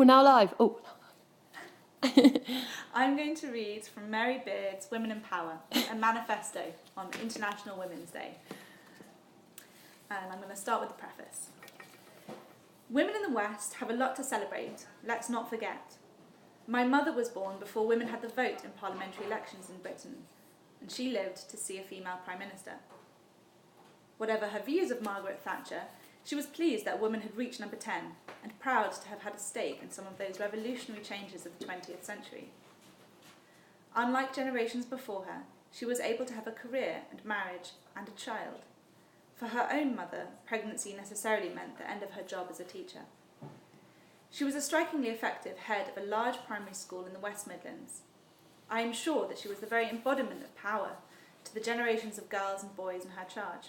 now live. Oh. I'm going to read from Mary Beard's Women in Power, a manifesto on International Women's Day. And I'm going to start with the preface. Women in the West have a lot to celebrate, let's not forget. My mother was born before women had the vote in parliamentary elections in Britain, and she lived to see a female Prime Minister. Whatever her views of Margaret Thatcher, she was pleased that a woman had reached number 10 and proud to have had a stake in some of those revolutionary changes of the 20th century. Unlike generations before her, she was able to have a career and marriage and a child. For her own mother, pregnancy necessarily meant the end of her job as a teacher. She was a strikingly effective head of a large primary school in the West Midlands. I am sure that she was the very embodiment of power to the generations of girls and boys in her charge.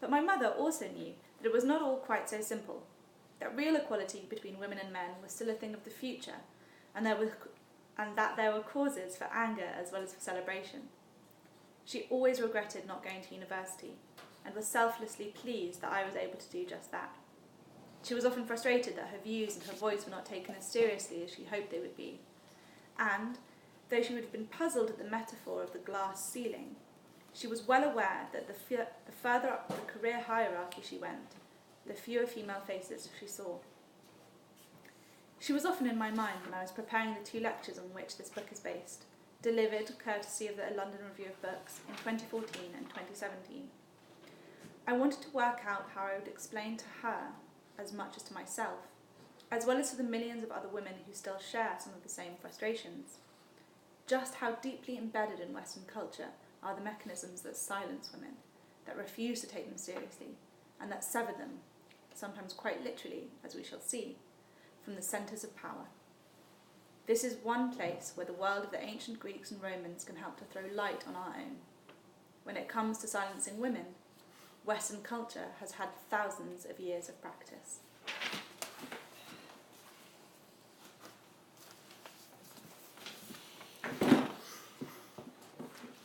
But my mother also knew that it was not all quite so simple, that real equality between women and men was still a thing of the future, and that there were causes for anger as well as for celebration. She always regretted not going to university, and was selflessly pleased that I was able to do just that. She was often frustrated that her views and her voice were not taken as seriously as she hoped they would be. And, though she would have been puzzled at the metaphor of the glass ceiling, she was well aware that the further up the career hierarchy she went, the fewer female faces she saw. She was often in my mind when I was preparing the 2 lectures on which this book is based, delivered courtesy of the London Review of Books in 2014 and 2017. I wanted to work out how I would explain to her, as much as to myself, as well as to the millions of other women who still share some of the same frustrations, just how deeply embedded in Western culture are the mechanisms that silence women, that refuse to take them seriously, and that sever them, sometimes quite literally, as we shall see, from the centres of power. This is one place where the world of the ancient Greeks and Romans can help to throw light on our own. When it comes to silencing women, Western culture has had thousands of years of practice.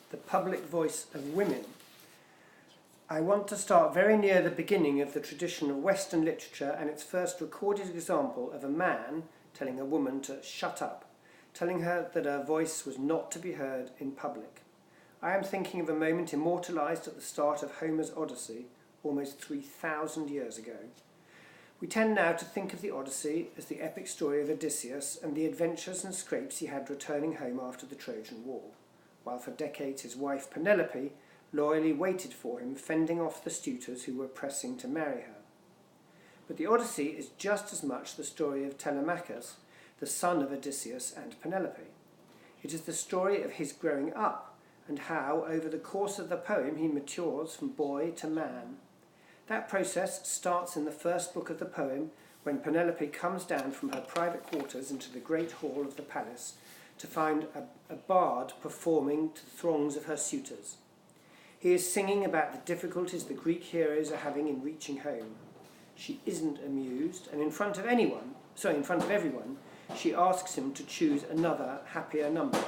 The public voice of women. I want to start very near the beginning of the tradition of Western literature and its first recorded example of a man telling a woman to shut up, telling her that her voice was not to be heard in public. I am thinking of a moment immortalised at the start of Homer's Odyssey, almost 3,000 years ago. We tend now to think of the Odyssey as the epic story of Odysseus and the adventures and scrapes he had returning home after the Trojan War, while for decades his wife Penelope loyally waited for him, fending off the suitors who were pressing to marry her. But the Odyssey is just as much the story of Telemachus, the son of Odysseus and Penelope. It is the story of his growing up, and how, over the course of the poem, he matures from boy to man. That process starts in the first book of the poem, when Penelope comes down from her private quarters into the great hall of the palace to find a bard performing to the throngs of her suitors. He is singing about the difficulties the Greek heroes are having in reaching home. She isn't amused, and in front of everyone, she asks him to choose another, happier number.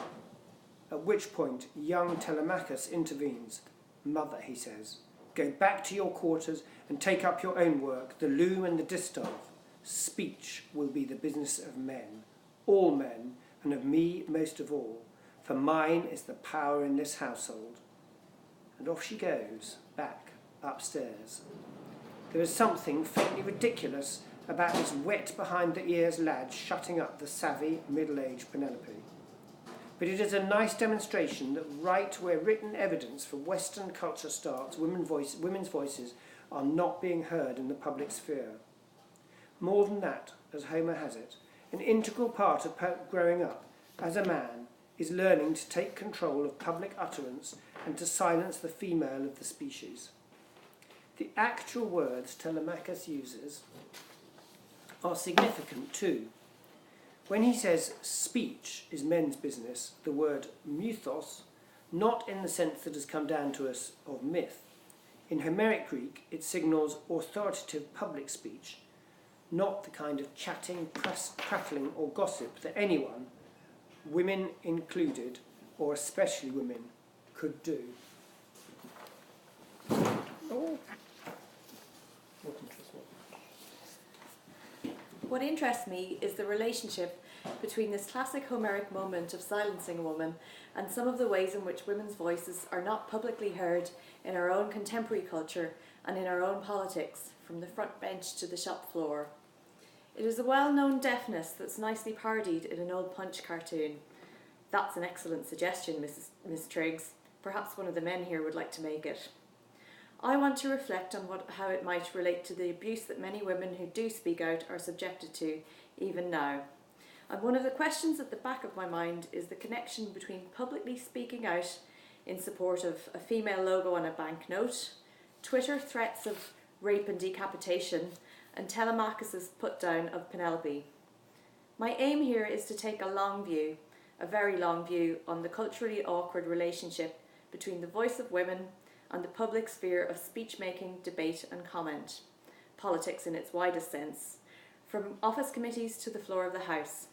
At which point, young Telemachus intervenes. "Mother," he says, "go back to your quarters and take up your own work, the loom and the distaff. Speech will be the business of men, all men, and of me most of all, for mine is the power in this household." And off she goes, back, upstairs. There is something faintly ridiculous about this wet behind-the-ears lad shutting up the savvy, middle-aged Penelope. But it is a nice demonstration that right where written evidence for Western culture starts, women's voices are not being heard in the public sphere. More than that, as Homer has it, an integral part of growing up as a man is learning to take control of public utterance and to silence the female of the species. The actual words Telemachus uses are significant too. When he says speech is men's business, the word mythos, not in the sense that has come down to us of myth. In Homeric Greek, it signals authoritative public speech, not the kind of chatting, prattling or gossip that anyone, women included, or especially women, could do. Oh. What interests me is the relationship between this classic Homeric moment of silencing a woman and some of the ways in which women's voices are not publicly heard in our own contemporary culture and in our own politics, from the front bench to the shop floor. It is a well-known deafness that's nicely parodied in an old Punch cartoon. That's an excellent suggestion, Miss Triggs. Perhaps one of the men here would like to make it. I want to reflect on how it might relate to the abuse that many women who do speak out are subjected to, even now. And one of the questions at the back of my mind is the connection between publicly speaking out in support of a female logo on a banknote, Twitter threats of rape and decapitation, and Telemachus's put-down of Penelope. My aim here is to take a long view, a very long view, on the culturally awkward relationship between the voice of women and the public sphere of speech-making, debate and comment, politics in its widest sense, from office committees to the floor of the House.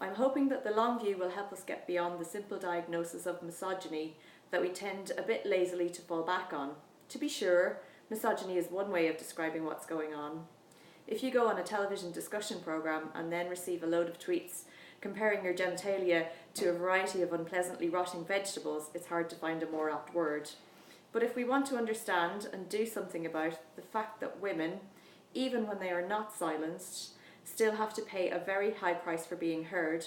I'm hoping that the long view will help us get beyond the simple diagnosis of misogyny that we tend a bit lazily to fall back on. To be sure, misogyny is one way of describing what's going on. If you go on a television discussion programme and then receive a load of tweets comparing your genitalia to a variety of unpleasantly rotting vegetables, it's hard to find a more apt word. But if we want to understand and do something about the fact that women, even when they are not silenced, still have to pay a very high price for being heard,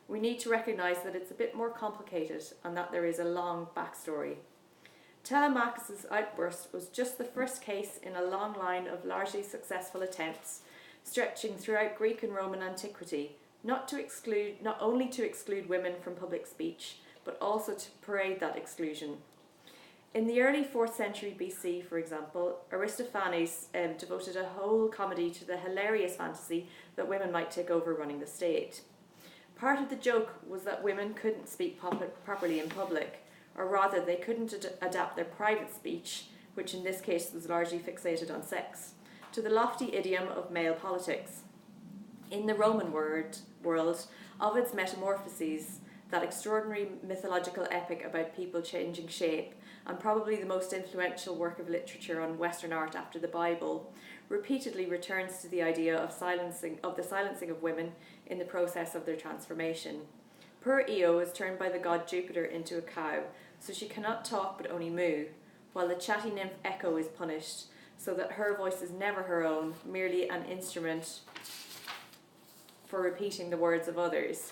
we need to recognise that it's a bit more complicated and that there is a long backstory. Telemachus's outburst was just the first case in a long line of largely successful attempts, stretching throughout Greek and Roman antiquity, not only to exclude women from public speech, but also to parade that exclusion. In the early 4th century BC, for example, Aristophanes devoted a whole comedy to the hilarious fantasy that women might take over running the state. Part of the joke was that women couldn't speak properly in public, or rather they couldn't adapt their private speech, which in this case was largely fixated on sex, to the lofty idiom of male politics. In the Roman world, Ovid's Metamorphoses, that extraordinary mythological epic about people changing shape, and probably the most influential work of literature on Western art after the Bible, repeatedly returns to the idea of the silencing of women in the process of their transformation. Poor Io is turned by the god Jupiter into a cow, so she cannot talk but only moo, while the chatty nymph Echo is punished, so that her voice is never her own, merely an instrument for repeating the words of others.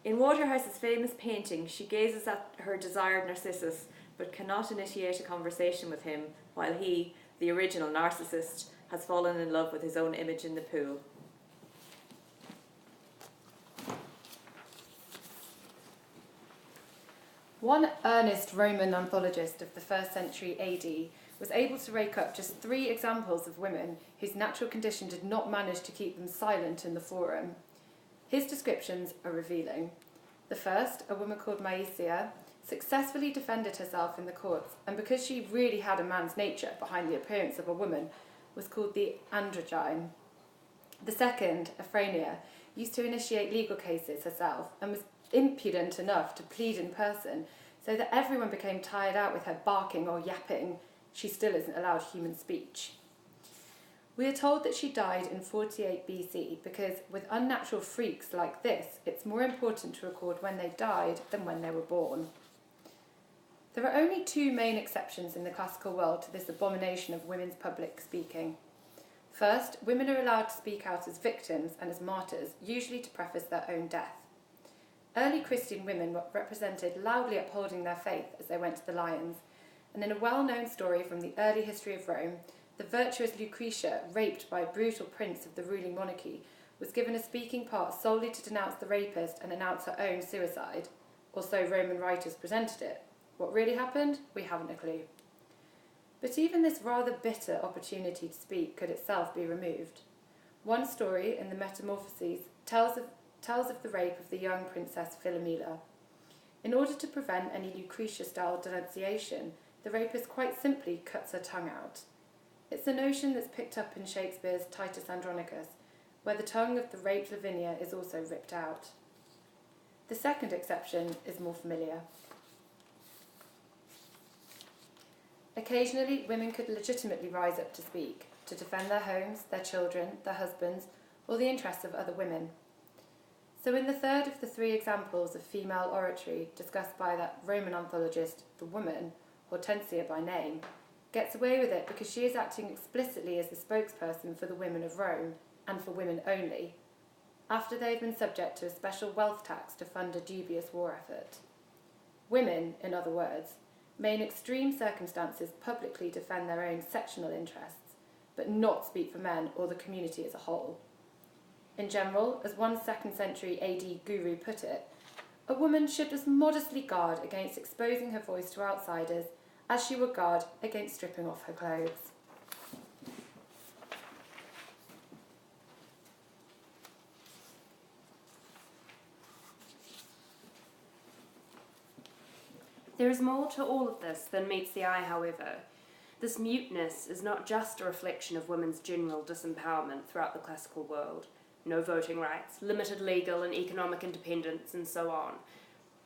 In Waterhouse's famous painting, she gazes at her desired Narcissus, but cannot initiate a conversation with him, while he, the original narcissist, has fallen in love with his own image in the pool. One earnest Roman anthologist of the 1st century AD was able to rake up just 3 examples of women whose natural condition did not manage to keep them silent in the forum. His descriptions are revealing. The first, a woman called Maesia, successfully defended herself in the courts, and because she really had a man's nature behind the appearance of a woman, was called the androgyne. The second, Aphrenia, used to initiate legal cases herself and was impudent enough to plead in person, so that everyone became tired out with her barking or yapping. She still isn't allowed human speech. We are told that she died in 48 BC because with unnatural freaks like this, it's more important to record when they died than when they were born. There are only 2 main exceptions in the classical world to this abomination of women's public speaking. First, women are allowed to speak out as victims and as martyrs, usually to preface their own death. Early Christian women were represented loudly upholding their faith as they went to the lions, and in a well-known story from the early history of Rome, the virtuous Lucretia, raped by a brutal prince of the ruling monarchy, was given a speaking part solely to denounce the rapist and announce her own suicide, or so Roman writers presented it. What really happened? We haven't a clue. But even this rather bitter opportunity to speak could itself be removed. One story in the Metamorphoses tells of the rape of the young princess Philomela. In order to prevent any Lucretia-style denunciation, the rapist quite simply cuts her tongue out. It's a notion that's picked up in Shakespeare's Titus Andronicus, where the tongue of the raped Lavinia is also ripped out. The second exception is more familiar. Occasionally, women could legitimately rise up to speak, to defend their homes, their children, their husbands, or the interests of other women. So in the third of the three examples of female oratory discussed by that Roman anthologist, the woman, Hortensia by name, gets away with it because she is acting explicitly as the spokesperson for the women of Rome, and for women only, after they've been subject to a special wealth tax to fund a dubious war effort. Women, in other words, may in extreme circumstances publicly defend their own sectional interests, but not speak for men or the community as a whole. In general, as one 2nd century AD guru put it, a woman should as modestly guard against exposing her voice to outsiders as she would guard against stripping off her clothes. There is more to all of this than meets the eye, however. This muteness is not just a reflection of women's general disempowerment throughout the classical world. No voting rights, limited legal and economic independence, and so on.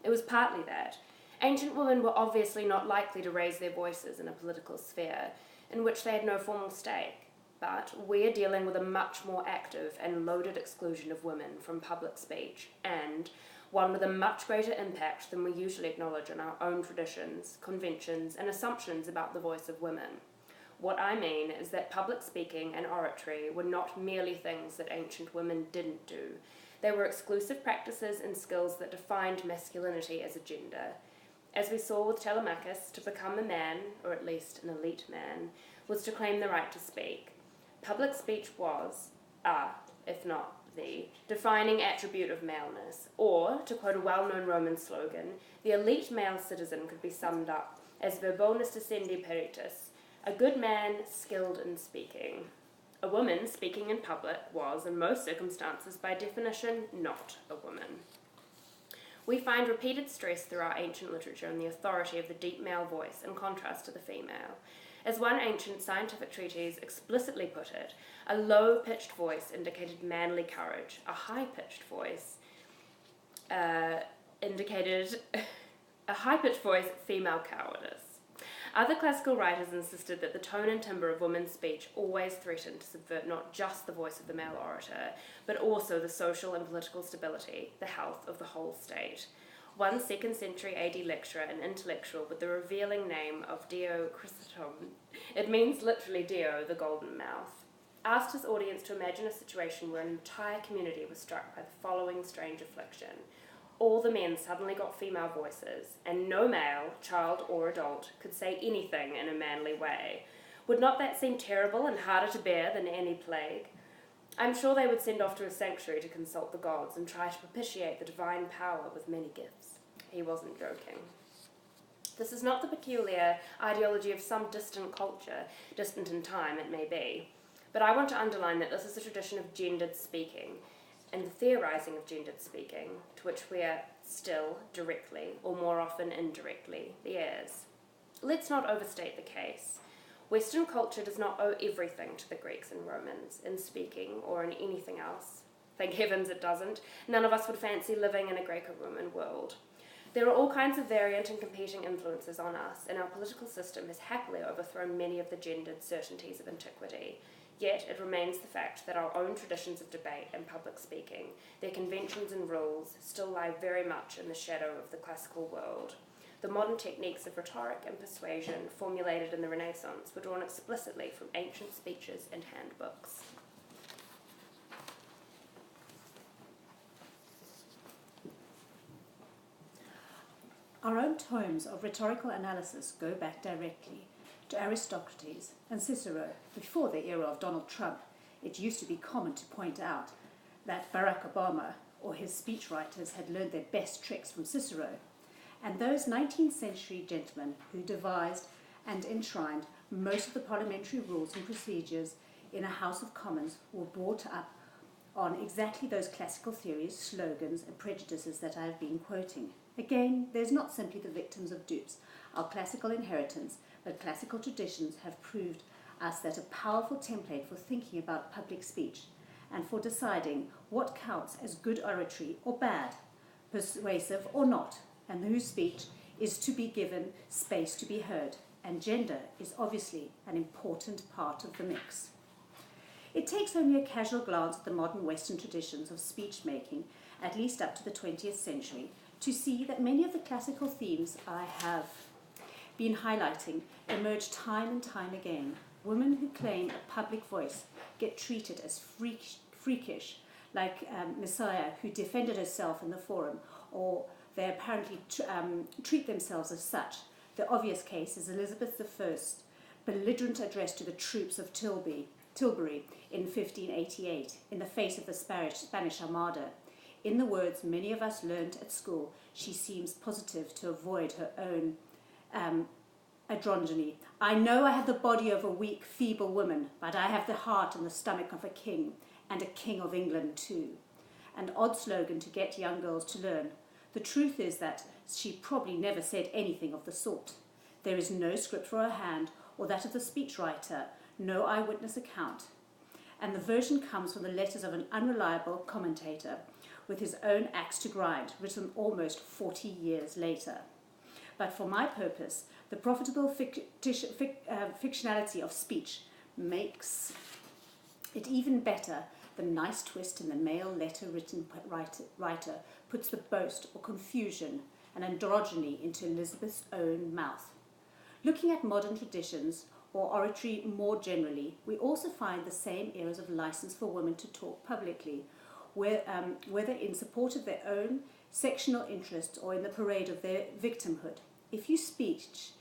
It was partly that. Ancient women were obviously not likely to raise their voices in a political sphere in which they had no formal stake, but we're dealing with a much more active and loaded exclusion of women from public speech, and one with a much greater impact than we usually acknowledge in our own traditions, conventions, and assumptions about the voice of women. What I mean is that public speaking and oratory were not merely things that ancient women didn't do. They were exclusive practices and skills that defined masculinity as a gender. As we saw with Telemachus, to become a man, or at least an elite man, was to claim the right to speak. Public speech was, if not the, defining attribute of maleness, or, to quote a well-known Roman slogan, the elite male citizen could be summed up as verbonus discendi peritus, a good man skilled in speaking. A woman speaking in public was, in most circumstances, by definition, not a woman. We find repeated stress throughout ancient literature on the authority of the deep male voice in contrast to the female. As one ancient scientific treatise explicitly put it, a low-pitched voice indicated manly courage, a high-pitched voice indicated female cowardice. Other classical writers insisted that the tone and timbre of women's speech always threatened to subvert not just the voice of the male orator, but also the social and political stability, the health of the whole state. One 2nd century AD lecturer and intellectual with the revealing name of Dio Chrysostom, it means literally Dio, the golden mouth, asked his audience to imagine a situation where an entire community was struck by the following strange affliction. All the men suddenly got female voices, and no male, child or adult, could say anything in a manly way. Would not that seem terrible and harder to bear than any plague? I'm sure they would send off to a sanctuary to consult the gods and try to propitiate the divine power with many gifts. He wasn't joking. This is not the peculiar ideology of some distant culture, distant in time it may be, but I want to underline that this is a tradition of gendered speaking, and the theorizing of gendered speaking, to which we are still, directly, or more often indirectly, the heirs. Let's not overstate the case. Western culture does not owe everything to the Greeks and Romans, in speaking or in anything else. Thank heavens it doesn't. None of us would fancy living in a Greco-Roman world. There are all kinds of variant and competing influences on us, and our political system has happily overthrown many of the gendered certainties of antiquity. Yet it remains the fact that our own traditions of debate and public speaking, their conventions and rules, still lie very much in the shadow of the classical world. The modern techniques of rhetoric and persuasion formulated in the Renaissance were drawn explicitly from ancient speeches and handbooks. Our own tomes of rhetorical analysis go back directly to Aristocrates and Cicero. Before the era of Donald Trump, it used to be common to point out that Barack Obama or his speechwriters had learned their best tricks from Cicero. And those 19th century gentlemen who devised and enshrined most of the parliamentary rules and procedures in a House of Commons were brought up on exactly those classical theories, slogans, and prejudices that I have been quoting. Again, there's not simply the victims of dupes, our classical inheritance, but classical traditions have proved us that a powerful template for thinking about public speech and for deciding what counts as good oratory or bad, persuasive or not, and whose speech is to be given space to be heard, and gender is obviously an important part of the mix. It takes only a casual glance at the modern Western traditions of speech-making, at least up to the 20th century, to see that many of the classical themes I have been highlighting emerge time and time again. Women who claim a public voice get treated as freakish, like Messiah, who defended herself in the forum, or they apparently treat themselves as such. The obvious case is Elizabeth I's belligerent address to the troops of Tilbury in 1588, in the face of the Spanish Armada. In the words many of us learned at school, she seems positive to avoid her own androgyny. I know I have the body of a weak, feeble woman, but I have the heart and the stomach of a king, and a king of England too. An odd slogan to get young girls to learn. The truth is that she probably never said anything of the sort. There is no script for her hand, or that of the speechwriter, no eyewitness account. And the version comes from the letters of an unreliable commentator with his own axe to grind, written almost 40 years later. But for my purpose, the profitable fictionality of speech makes it even better. The nice twist in the male letter-written writer puts the boast or confusion and androgyny into Elizabeth's own mouth. Looking at modern traditions or oratory more generally, we also find the same areas of license for women to talk publicly, whether in support of their own sectional interests or in the parade of their victimhood. If you speech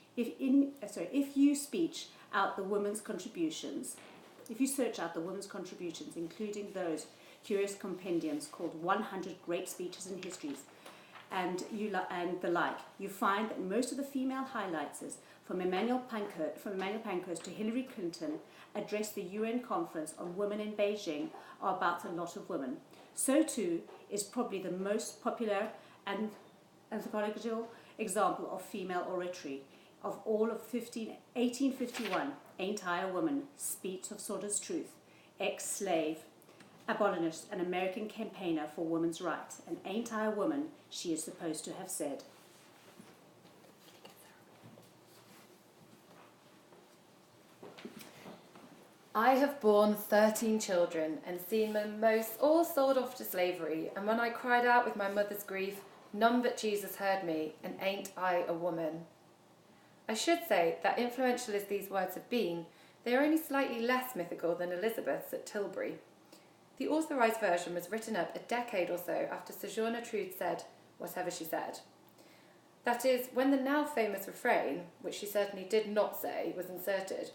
out the women's contributions, if you search out the women's contributions, including those curious compendiums called 100 Great Speeches and Histories, and the like, you find that most of the female highlights, from Emmanuel Pankhurst to Hillary Clinton, address the UN conference on women in Beijing, are about a lot of women. So too is probably the most popular and anthropological example of female oratory of all of 1851, Ain't I a Woman, Speech of Sordid's Truth, ex-slave, abolitionist, and American campaigner for women's rights. And ain't I a woman, she is supposed to have said. I have borne 13 children and seen them most all sold off to slavery, and when I cried out with my mother's grief, none but Jesus heard me, and ain't I a woman. I should say that influential as these words have been, they are only slightly less mythical than Elizabeth's at Tilbury. The authorised version was written up a decade or so after Sojourner Truth said whatever she said. That is, when the now famous refrain, which she certainly did not say, was inserted,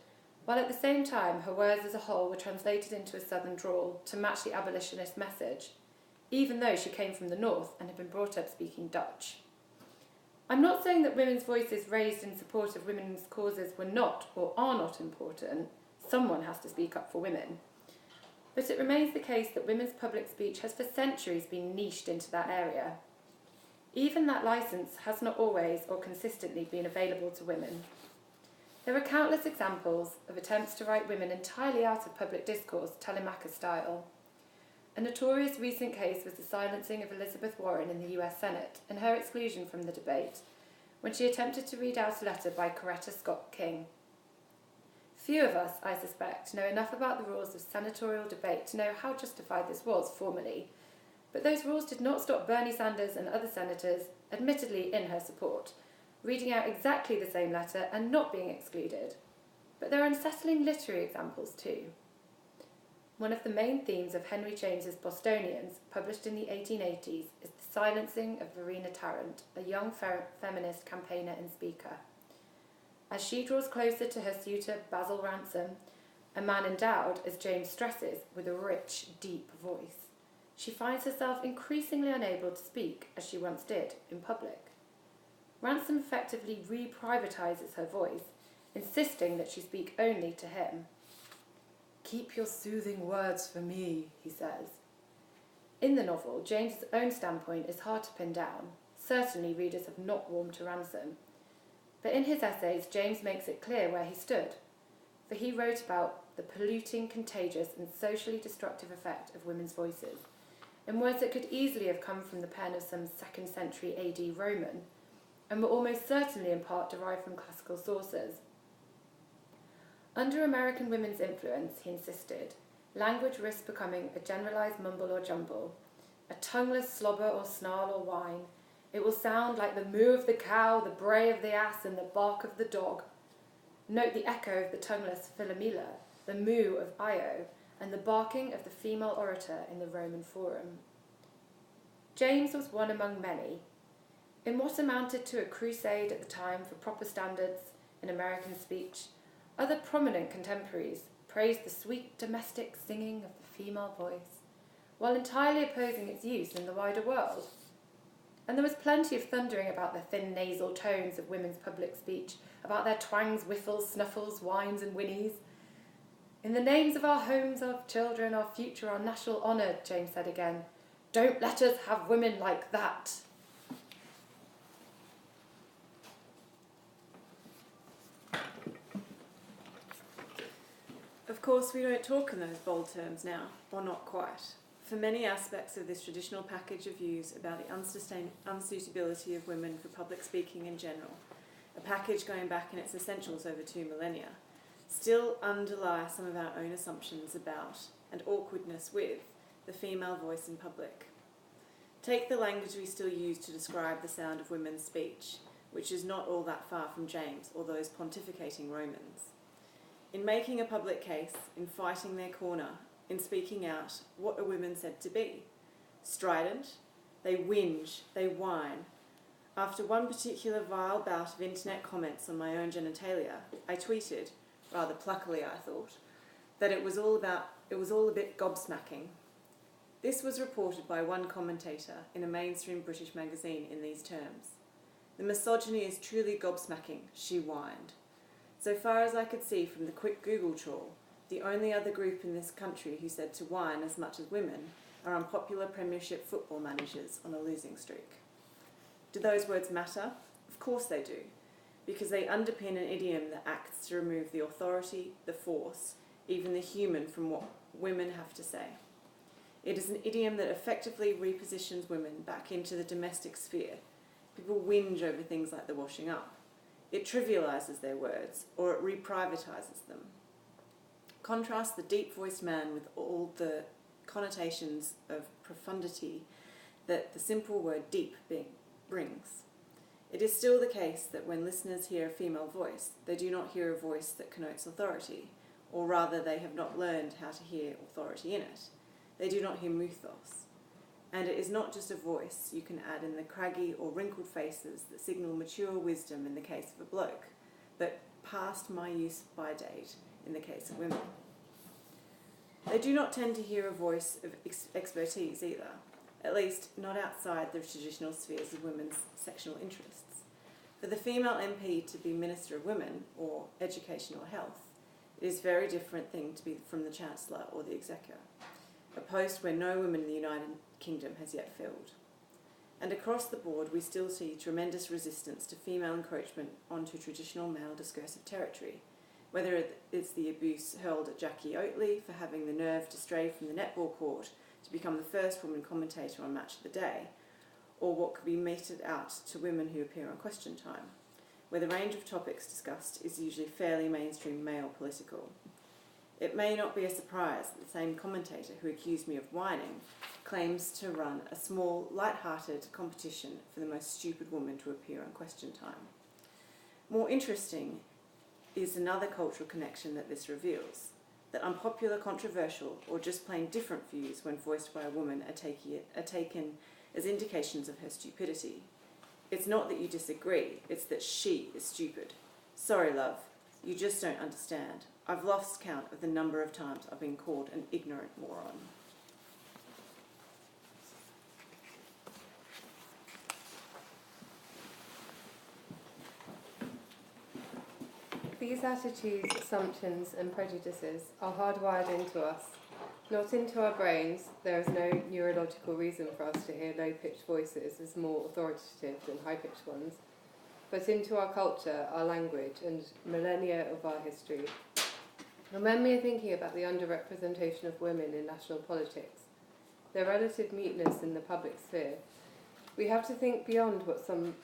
while at the same time her words as a whole were translated into a southern drawl to match the abolitionist message, even though she came from the north and had been brought up speaking Dutch. I'm not saying that women's voices raised in support of women's causes were not or are not important. Someone has to speak up for women. But it remains the case that women's public speech has for centuries been niched into that area. Even that licence has not always or consistently been available to women. There are countless examples of attempts to write women entirely out of public discourse, Telemachus style. A notorious recent case was the silencing of Elizabeth Warren in the US Senate and her exclusion from the debate, when she attempted to read out a letter by Coretta Scott King. Few of us, I suspect, know enough about the rules of senatorial debate to know how justified this was formally, but those rules did not stop Bernie Sanders and other senators, admittedly in her support, reading out exactly the same letter and not being excluded. But there are unsettling literary examples too. One of the main themes of Henry James's Bostonians, published in the 1880s, is the silencing of Verena Tarrant, a young feminist campaigner and speaker. As she draws closer to her suitor Basil Ransom, a man endowed, as James stresses, with a rich, deep voice, she finds herself increasingly unable to speak, as she once did, in public. Ransom effectively re-privatizes her voice, insisting that she speak only to him. "Keep your soothing words for me," he says. In the novel, James's own standpoint is hard to pin down. Certainly readers have not warmed to Ransom. But in his essays, James makes it clear where he stood, for he wrote about the polluting, contagious and socially destructive effect of women's voices, in words that could easily have come from the pen of some 2nd century AD Roman, and were almost certainly in part derived from classical sources. Under American women's influence, he insisted, Language risks becoming a generalised mumble or jumble, a tongueless slobber or snarl or whine. It will sound like the moo of the cow, the bray of the ass, and the bark of the dog. Note the echo of the tongueless Philomela, the moo of Io, and the barking of the female orator in the Roman Forum. James was one among many. In what amounted to a crusade at the time for proper standards in American speech, other prominent contemporaries praised the sweet domestic singing of the female voice, while entirely opposing its use in the wider world. And there was plenty of thundering about the thin nasal tones of women's public speech, about their twangs, whiffles, snuffles, whines and whinnies. In the names of our homes, our children, our future, our national honour, James said again, don't let us have women like that. Of course, we don't talk in those bold terms now, or not quite. For many aspects of this traditional package of views about the unsuitability of women for public speaking in general, a package going back in its essentials over 2 millennia, still underlie some of our own assumptions about, and awkwardness with, the female voice in public. Take the language we still use to describe the sound of women's speech, which is not all that far from James or those pontificating Romans. In making a public case, in fighting their corner, in speaking out, what are women said to be? Strident, they whinge, they whine. After one particular vile bout of internet comments on my own genitalia, I tweeted, rather pluckily I thought, that it was all a bit gobsmacking. This was reported by one commentator in a mainstream British magazine in these terms. The misogyny is truly gobsmacking, she whined. So far as I could see from the quick Google trawl, the only other group in this country who said to whine as much as women are unpopular Premiership football managers on a losing streak. Do those words matter? Of course they do, because they underpin an idiom that acts to remove the authority, the force, even the human from what women have to say. It is an idiom that effectively repositions women back into the domestic sphere. People whinge over things like the washing up. It trivialises their words, or it reprivatises them. Contrast the deep-voiced man with all the connotations of profundity that the simple word deep brings. It is still the case that when listeners hear a female voice, they do not hear a voice that connotes authority, or rather they have not learned how to hear authority in it. They do not hear mythos. And it is not just a voice you can add in the craggy or wrinkled faces that signal mature wisdom in the case of a bloke, but past my use by date in the case of women. They do not tend to hear a voice of expertise either, at least not outside the traditional spheres of women's sexual interests. For the female MP to be Minister of Women, or Education or Health, it is a very different thing to be from the Chancellor or the Exchequer, a post where no woman in the United Kingdom has yet filled. And across the board we still see tremendous resistance to female encroachment onto traditional male discursive territory, whether it's the abuse hurled at Jackie Oatley for having the nerve to stray from the netball court to become the first woman commentator on Match of the Day, or what could be meted out to women who appear on Question Time, where the range of topics discussed is usually fairly mainstream male political. It may not be a surprise that the same commentator who accused me of whining claims to run a small, light-hearted competition for the most stupid woman to appear on Question Time. More interesting is another cultural connection that this reveals, that unpopular, controversial, or just plain different views when voiced by a woman are taken as indications of her stupidity. It's not that you disagree, it's that she is stupid. Sorry, love, you just don't understand. I've lost count of the number of times I've been called an ignorant moron. These attitudes, assumptions and prejudices are hardwired into us, not into our brains. There is no neurological reason for us to hear low-pitched voices as more authoritative than high-pitched ones, but into our culture, our language and millennia of our history. And when we are thinking about the underrepresentation of women in national politics, their relative muteness in the public sphere, we have to think beyond what some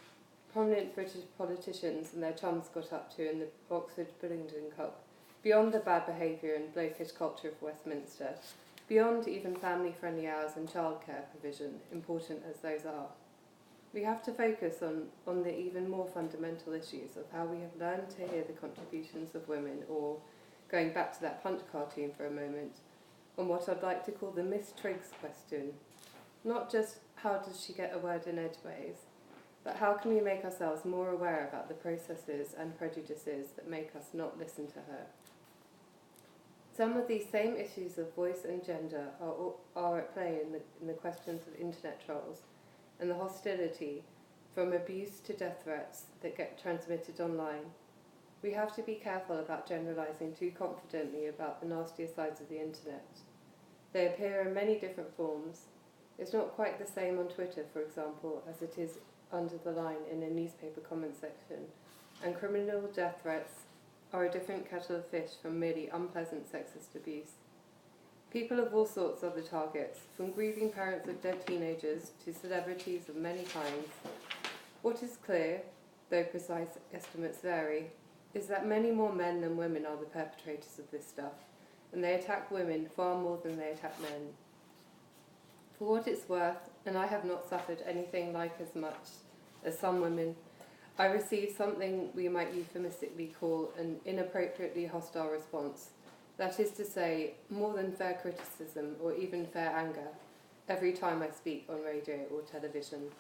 prominent British politicians and their chums got up to in the Oxford Bullingdon Cup beyond the bad behaviour and blokeage culture of Westminster, beyond even family-friendly hours and childcare provision, important as those are. We have to focus on the even more fundamental issues of how we have learned to hear the contributions of women, or, going back to that Punch cartoon for a moment, on what I'd like to call the Miss Triggs question. Not just how does she get a word in edgeways, but how can we make ourselves more aware about the processes and prejudices that make us not listen to her? Some of these same issues of voice and gender are at play in the questions of internet trolls and the hostility from abuse to death threats that get transmitted online. We have to be careful about generalising too confidently about the nastier sides of the internet. They appear in many different forms. It's not quite the same on Twitter, for example, as it is under the line in a newspaper comment section, and criminal death threats are a different kettle of fish from merely unpleasant sexist abuse. People of all sorts are the targets, from grieving parents of dead teenagers to celebrities of many kinds. What is clear, though precise estimates vary, is that many more men than women are the perpetrators of this stuff, and they attack women far more than they attack men. For what it's worth, and I have not suffered anything like as much as some women, I received something we might euphemistically call an inappropriately hostile response. That is to say, more than fair criticism or even fair anger, every time I speak on radio or television.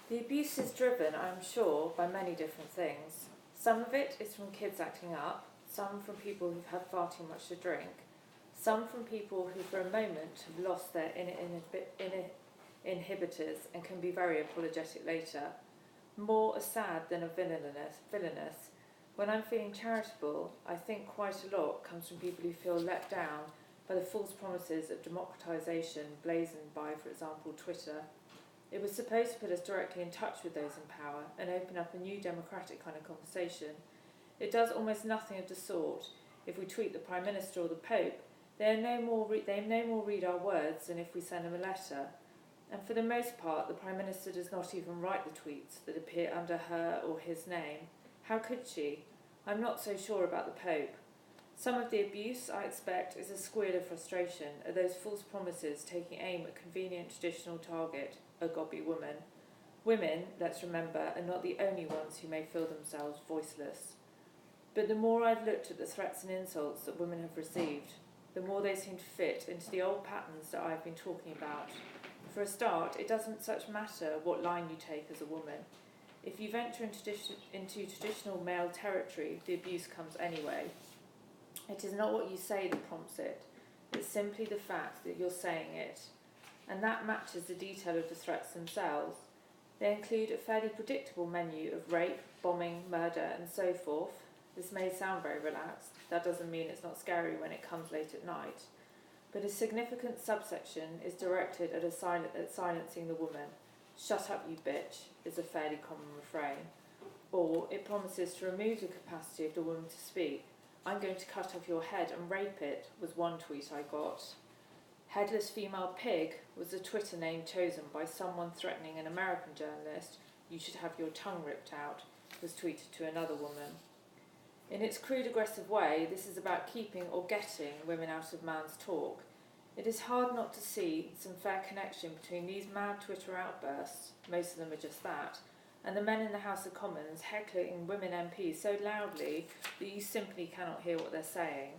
The abuse is driven, I'm sure, by many different things. Some of it is from kids acting up, some from people who've had far too much to drink, some from people who for a moment have lost their inhibitors and can be very apologetic later. More a sad than a villainous. When I'm feeling charitable, I think quite a lot comes from people who feel let down by the false promises of democratisation blazoned by, for example, Twitter. It was supposed to put us directly in touch with those in power and open up a new democratic kind of conversation. It does almost nothing of the sort. If we tweet the Prime Minister or the Pope, they no more read our words than if we send them a letter. And for the most part, the Prime Minister does not even write the tweets that appear under her or his name. How could she? I'm not so sure about the Pope. Some of the abuse, I expect, is a squeal of frustration at those false promises taking aim at convenient traditional target, a gobby woman. Women, let's remember, are not the only ones who may feel themselves voiceless. But the more I've looked at the threats and insults that women have received, the more they seem to fit into the old patterns that I've been talking about. For a start, it doesn't such matter what line you take as a woman. If you venture into traditional male territory, the abuse comes anyway. It is not what you say that prompts it. It's simply the fact that you're saying it. And that matches the detail of the threats themselves. They include a fairly predictable menu of rape, bombing, murder, and so forth. This may sound very relaxed. That doesn't mean it's not scary when it comes late at night. But a significant subsection is directed at silencing the woman. Shut up, you bitch, is a fairly common refrain. Or it promises to remove the capacity of the woman to speak. I'm going to cut off your head and rape it, was one tweet I got. Headless female pig was the Twitter name chosen by someone threatening an American journalist. You should have your tongue ripped out, was tweeted to another woman. In its crude, aggressive way, this is about keeping or getting women out of man's talk. It is hard not to see some fair connection between these mad Twitter outbursts, most of them are just that, and the men in the House of Commons heckling women MPs so loudly that you simply cannot hear what they're saying.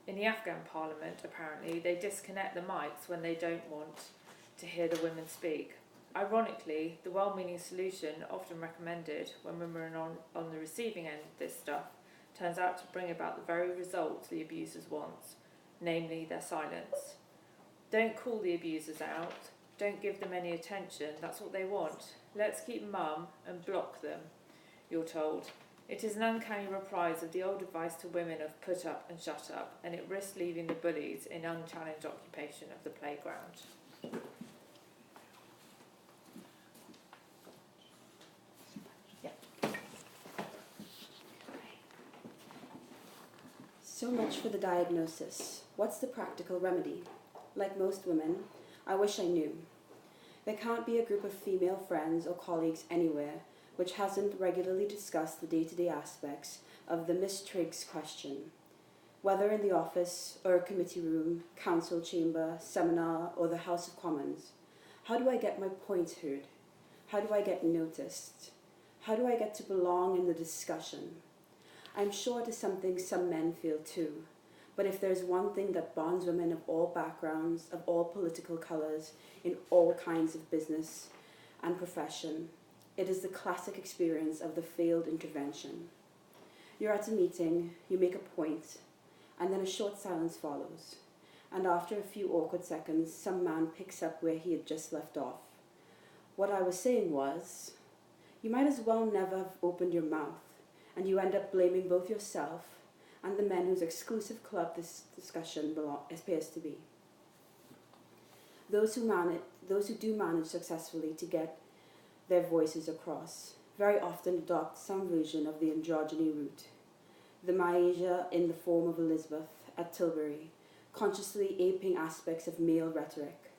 In the Afghan parliament, apparently, they disconnect the mics when they don't want to hear the women speak. Ironically, the well-meaning solution often recommended when women are on the receiving end of this stuff turns out to bring about the very result the abusers want, namely their silence. Don't call the abusers out, don't give them any attention, that's what they want. Let's keep mum and block them, you're told. It is an uncanny reprise of the old advice to women of put up and shut up, and it risks leaving the bullies in unchallenged occupation of the playground. So much for the diagnosis. What's the practical remedy? Like most women, I wish I knew. There can't be a group of female friends or colleagues anywhere which hasn't regularly discussed the day-to-day aspects of the Miss Triggs question. Whether in the office or a committee room, council chamber, seminar, or the House of Commons. How do I get my point heard? How do I get noticed? How do I get to belong in the discussion? I'm sure it is something some men feel too. But if there's one thing that bonds women of all backgrounds, of all political colours, in all kinds of business and profession, it is the classic experience of the failed intervention. You're at a meeting, you make a point, and then a short silence follows. And after a few awkward seconds, some man picks up where he had just left off. What I was saying was, you might as well never have opened your mouth, and you end up blaming both yourself and the men whose exclusive club this discussion appears to be. Those who do manage successfully to get their voices across very often adopt some version of the androgyny route. The Myasia in the form of Elizabeth at Tilbury, consciously aping aspects of male rhetoric.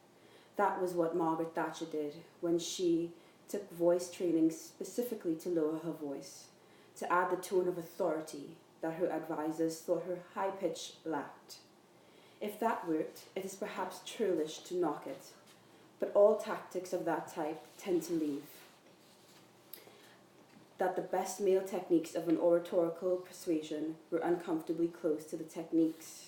That was what Margaret Thatcher did when she took voice training specifically to lower her voice, to add the tone of authority that her advisors thought her high pitch lacked. If that worked, it is perhaps churlish to knock it, but all tactics of that type tend to leave. That the best male techniques of an oratorical persuasion were uncomfortably close to the techniques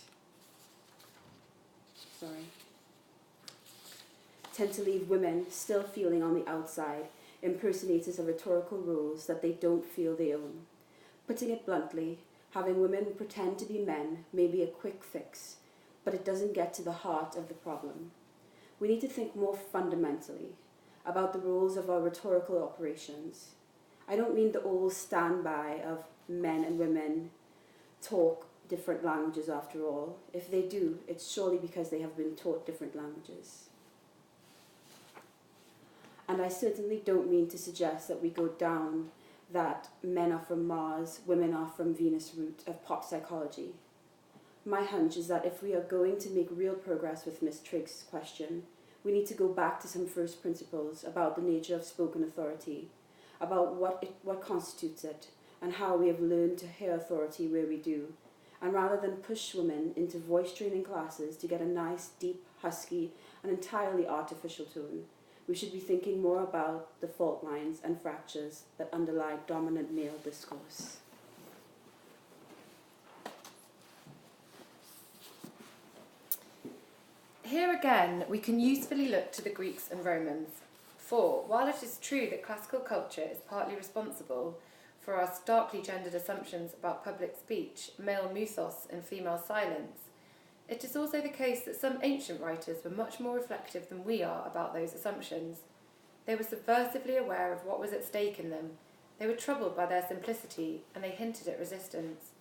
tend to leave women still feeling on the outside, impersonators of rhetorical roles that they don't feel they own. Putting it bluntly, having women pretend to be men may be a quick fix, but it doesn't get to the heart of the problem. We need to think more fundamentally about the rules of our rhetorical operations. I don't mean the old standby of men and women talk different languages after all. If they do, it's surely because they have been taught different languages. And I certainly don't mean to suggest that we go down that men are from Mars, women are from Venus route of pop psychology. My hunch is that if we are going to make real progress with Miss Triggs' question, we need to go back to some first principles about the nature of spoken authority, about what constitutes it, and how we have learned to hear authority where we do. And rather than push women into voice training classes to get a nice, deep, husky, and entirely artificial tone, we should be thinking more about the fault lines and fractures that underlie dominant male discourse. Here again, we can usefully look to the Greeks and Romans. For, while it is true that classical culture is partly responsible for our starkly gendered assumptions about public speech, male mythos and female silence, it is also the case that some ancient writers were much more reflective than we are about those assumptions. They were subversively aware of what was at stake in them, they were troubled by their simplicity, and they hinted at resistance.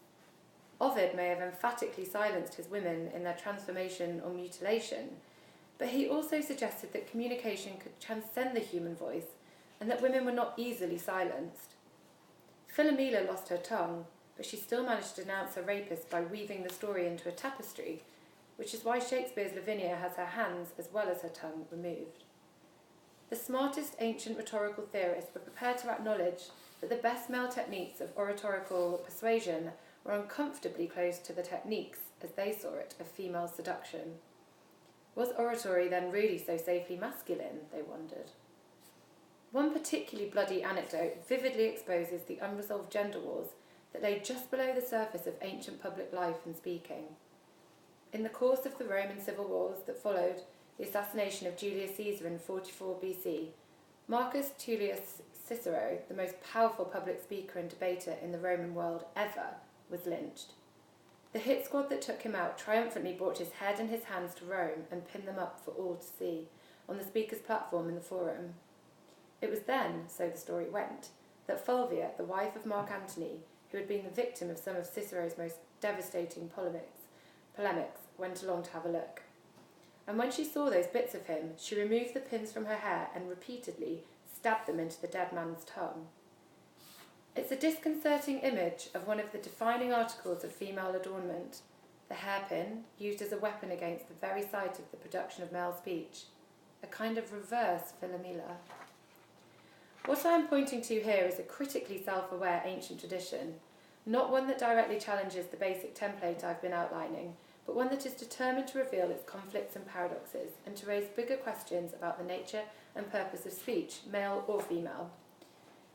Ovid may have emphatically silenced his women in their transformation or mutilation, but he also suggested that communication could transcend the human voice and that women were not easily silenced. Philomela lost her tongue, but she still managed to denounce her rapist by weaving the story into a tapestry, which is why Shakespeare's Lavinia has her hands as well as her tongue removed. The smartest ancient rhetorical theorists were prepared to acknowledge that the best male techniques of oratorical persuasion were uncomfortably close to the techniques, as they saw it, of female seduction. Was oratory then really so safely masculine, they wondered. One particularly bloody anecdote vividly exposes the unresolved gender wars that lay just below the surface of ancient public life and speaking. In the course of the Roman civil wars that followed the assassination of Julius Caesar in 44 BC, Marcus Tullius Cicero, the most powerful public speaker and debater in the Roman world ever, was lynched. The hit squad that took him out triumphantly brought his head and his hands to Rome and pinned them up for all to see on the speaker's platform in the Forum. It was then, so the story went, that Fulvia, the wife of Mark Antony, who had been the victim of some of Cicero's most devastating polemics, went along to have a look. And when she saw those bits of him, she removed the pins from her hair and repeatedly stabbed them into the dead man's tongue. It's a disconcerting image of one of the defining articles of female adornment, the hairpin, used as a weapon against the very sight of the production of male speech. a kind of reverse Philomela. What I am pointing to here is a critically self-aware ancient tradition, not one that directly challenges the basic template I've been outlining, but one that is determined to reveal its conflicts and paradoxes, and to raise bigger questions about the nature and purpose of speech, male or female.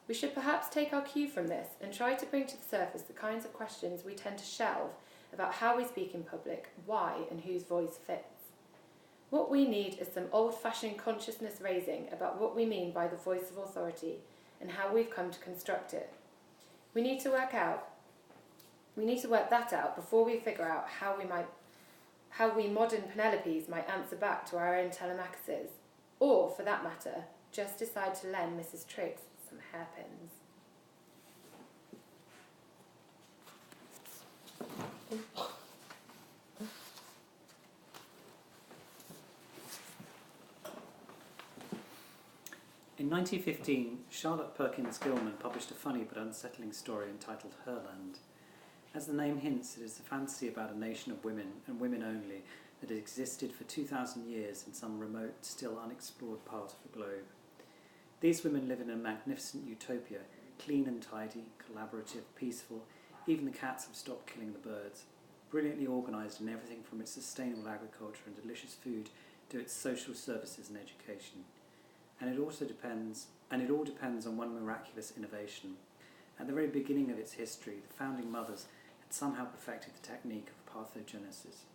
We should perhaps take our cue from this and try to bring to the surface the kinds of questions we tend to shelve about how we speak in public, why and whose voice fits. What we need is some old-fashioned consciousness raising about what we mean by the voice of authority and how we've come to construct it. We need to work that out before we figure out how we modern Penelopes might answer back to our own Telemachuses, or, for that matter, just decide to lend Mrs. Triggs some hairpins. In 1915, Charlotte Perkins Gilman published a funny but unsettling story entitled Herland. As the name hints, it is a fantasy about a nation of women, and women only, that has existed for 2,000 years in some remote, still unexplored part of the globe. These women live in a magnificent utopia, clean and tidy, collaborative, peaceful. Even the cats have stopped killing the birds. Brilliantly organised in everything from its sustainable agriculture and delicious food to its social services and education. And it all depends on one miraculous innovation. At the very beginning of its history, the founding mothers had somehow perfected the technique of parthenogenesis.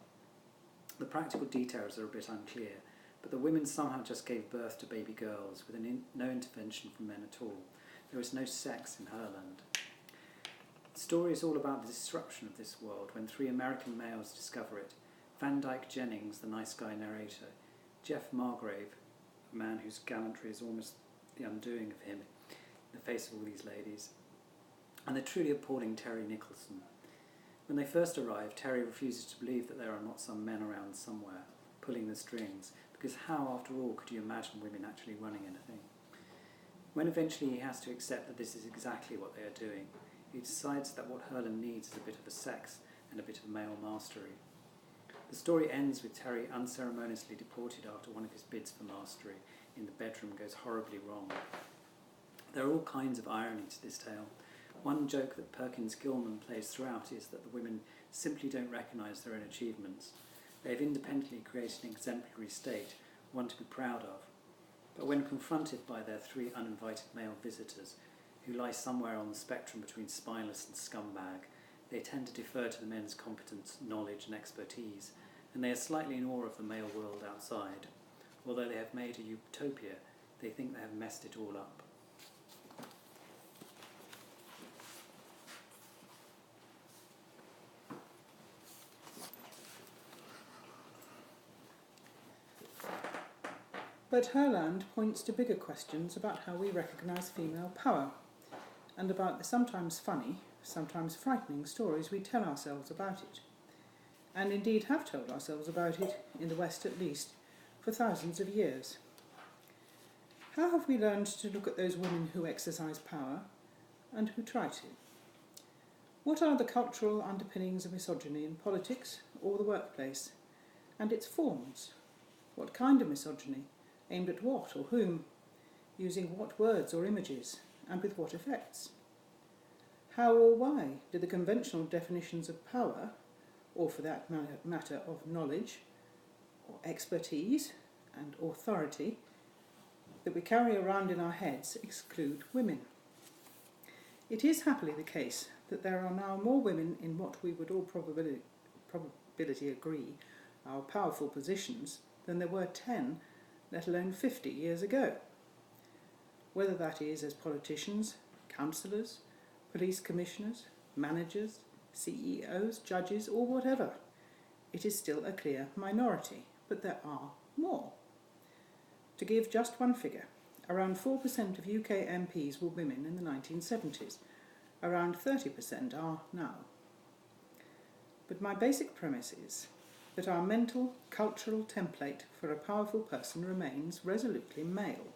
The practical details are a bit unclear, but the women somehow just gave birth to baby girls with no intervention from men at all. There was no sex in Herland. The story is all about the disruption of this world when 3 American males discover it. Van Dyke Jennings, the nice guy narrator, Jeff Margrave, a man whose gallantry is almost the undoing of him in the face of all these ladies, and the truly appalling Terry Nicholson. When they first arrive, Terry refuses to believe that there are not some men around somewhere pulling the strings, because how, after all, could you imagine women actually running anything? When eventually he has to accept that this is exactly what they are doing, he decides that what Herland needs is a bit of a sex and a bit of male mastery. The story ends with Terry unceremoniously deported after one of his bids for mastery in the bedroom goes horribly wrong. There are all kinds of irony to this tale. One joke that Perkins Gilman plays throughout is that the women simply don't recognise their own achievements. They have independently created an exemplary state, one to be proud of. But when confronted by their 3 uninvited male visitors, who lie somewhere on the spectrum between spineless and scumbag, they tend to defer to the men's competence, knowledge and expertise, and they are slightly in awe of the male world outside. Although they have made a utopia, they think they have messed it all up. But Herland points to bigger questions about how we recognise female power, and about the sometimes funny, sometimes frightening stories we tell ourselves about it, and indeed have told ourselves about it, in the West at least, for thousands of years. How have we learned to look at those women who exercise power, and who try to? What are the cultural underpinnings of misogyny in politics or the workplace, and its forms? What kind of misogyny? Aimed at what or whom? Using what words or images, and with what effects? How or why do the conventional definitions of power, or for that matter of knowledge, or expertise and authority, that we carry around in our heads exclude women? It is happily the case that there are now more women in what we would all probability agree are powerful positions than there were 10, let alone 50 years ago. Whether that is as politicians, councillors, police commissioners, managers, CEOs, judges, or whatever, it is still a clear minority, but there are more. To give just one figure, around 4% of UK MPs were women in the 1970s. Around 30% are now. But my basic premise is that our mental, cultural template for a powerful person remains resolutely male.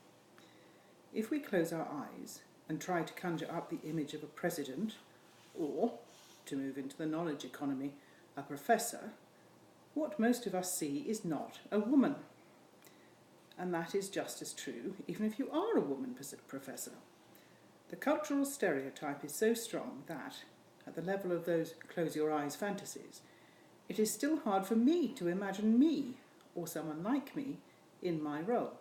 If we close our eyes and try to conjure up the image of a president, or, to move into the knowledge economy, a professor, what most of us see is not a woman. and that is just as true even if you are a woman professor. The cultural stereotype is so strong that, at the level of those close your eyes fantasies, it is still hard for me to imagine me, or someone like me, in my role.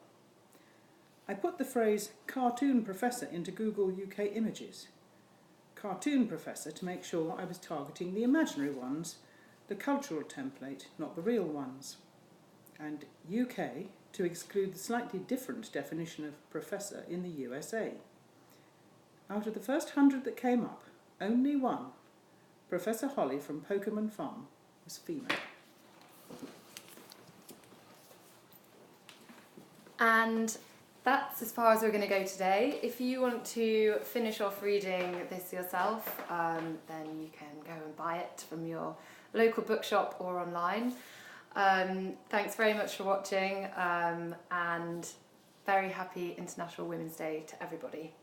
I put the phrase cartoon professor into Google UK images. Cartoon professor to make sure I was targeting the imaginary ones, the cultural template, not the real ones. And UK to exclude the slightly different definition of professor in the USA. Out of the first 100 that came up, only one, Professor Holly from Pokemon Farm, was female. And that's as far as we're going to go today. If you want to finish off reading this yourself, then you can go and buy it from your local bookshop or online. Thanks very much for watching, and very happy International Women's Day to everybody.